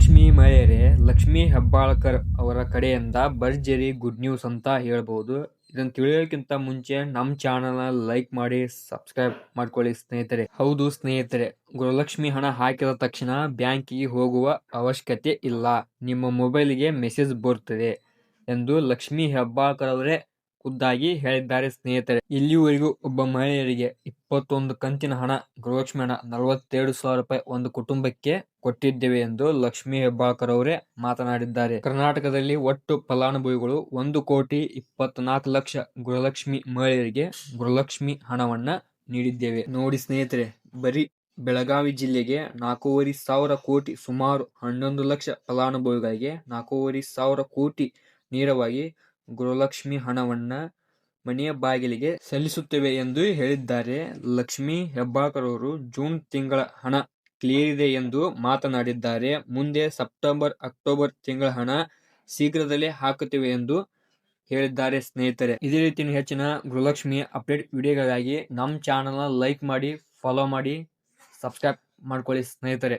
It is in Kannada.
ಗೃಹಲಕ್ಷ್ಮಿ ಮಹಿಳೆಯರೇ, ಲಕ್ಷ್ಮೀ ಹೆಬ್ಬಾಳ್ಕರ್ ಅವರ ಕಡೆಯಿಂದ ಭರ್ಜರಿ ಗುಡ್ ನ್ಯೂಸ್ ಅಂತ ಹೇಳ್ಬೋದು. ಇದನ್ನ ತಿಳಿಯೋಕ್ಕಿಂತ ಮುಂಚೆ ನಮ್ಮ ಚಾನಲ್ನ ಲೈಕ್ ಮಾಡಿ, ಸಬ್ಸ್ಕ್ರೈಬ್ ಮಾಡ್ಕೊಳ್ಳಿ ಸ್ನೇಹಿತರೆ. ಹೌದು ಸ್ನೇಹಿತರೆ, ಗೃಹಲಕ್ಷ್ಮಿ ಹಣ ಹಾಕಿದ ತಕ್ಷಣ ಬ್ಯಾಂಕಿಗೆ ಹೋಗುವ ಅವಶ್ಯಕತೆ ಇಲ್ಲ, ನಿಮ್ಮ ಮೊಬೈಲ್ಗೆ ಮೆಸೇಜ್ ಬರುತ್ತದೆ ಎಂದು ಲಕ್ಷ್ಮೀ ಹೆಬ್ಬಾಳ್ಕರ್ ಅವರೇ ಖುದ್ದಾಗಿ ಹೇಳಿದ್ದಾರೆ ಸ್ನೇಹಿತರೆ. ಇಲ್ಲಿವರೆಗೂ ಒಬ್ಬ ಮಹಿಳೆಯರಿಗೆ 21 ಕಂತಿನ ಹಣ, ಗೃಹಲಕ್ಷ್ಮಿ ಹಣ 42,000 ರೂಪಾಯಿ ಒಂದು ಕುಟುಂಬಕ್ಕೆ ಕೊಟ್ಟಿದ್ದೇವೆ ಎಂದು ಲಕ್ಷ್ಮೀ ಹೆಬ್ಬಾಳ್ಕರ್ ಅವರೇ ಮಾತನಾಡಿದ್ದಾರೆ. ಕರ್ನಾಟಕದಲ್ಲಿ ಒಟ್ಟು ಫಲಾನುಭವಿಗಳು 1,24,00,000 ಗೃಹಲಕ್ಷ್ಮಿ ಮಹಿಳೆಯರಿಗೆ ಗೃಹಲಕ್ಷ್ಮಿ ಹಣವನ್ನ ನೀಡಿದ್ದೇವೆ. ನೋಡಿ ಸ್ನೇಹಿತರೆ, ಬರೀ ಬೆಳಗಾವಿ ಜಿಲ್ಲೆಗೆ 4,500 ಕೋಟಿ, ಸುಮಾರು 11 ಲಕ್ಷ ಫಲಾನುಭವಿಗಳಿಗೆ 4,500 ಕೋಟಿ ನೇರವಾಗಿ ಗೃಹಲಕ್ಷ್ಮಿ ಹಣವನ್ನ ಮನೆಯ ಬಾಗಿಲಿಗೆ ಸಲ್ಲಿಸುತ್ತೇವೆ ಎಂದು ಹೇಳಿದ್ದಾರೆ. ಲಕ್ಷ್ಮೀ ಹೆಬ್ಬಾಳ್ಕರ್ ಅವರು ಜೂನ್ ತಿಂಗಳ ಹಣ ಕ್ಲಿಯರ್ ಇದೆ ಎಂದು ಮಾತನಾಡಿದ್ದಾರೆ. ಮುಂದೆ ಸೆಪ್ಟೆಂಬರ್, ಅಕ್ಟೋಬರ್ ತಿಂಗಳ ಹಣ ಶೀಘ್ರದಲ್ಲೇ ಹಾಕುತ್ತೇವೆ ಎಂದು ಹೇಳಿದ್ದಾರೆ ಸ್ನೇಹಿತರೆ. ಇದೇ ರೀತಿ ಹೆಚ್ಚಿನ ಗೃಹಲಕ್ಷ್ಮಿ ಅಪ್ಡೇಟ್ ವಿಡಿಯೋಗಳಿಗಾಗಿ ನಮ್ಮ ಚಾನಲ್ನ ಲೈಕ್ ಮಾಡಿ, ಫಾಲೋ ಮಾಡಿ, ಸಬ್ಸ್ಕ್ರೈಬ್ ಮಾಡ್ಕೊಳ್ಳಿ ಸ್ನೇಹಿತರೆ.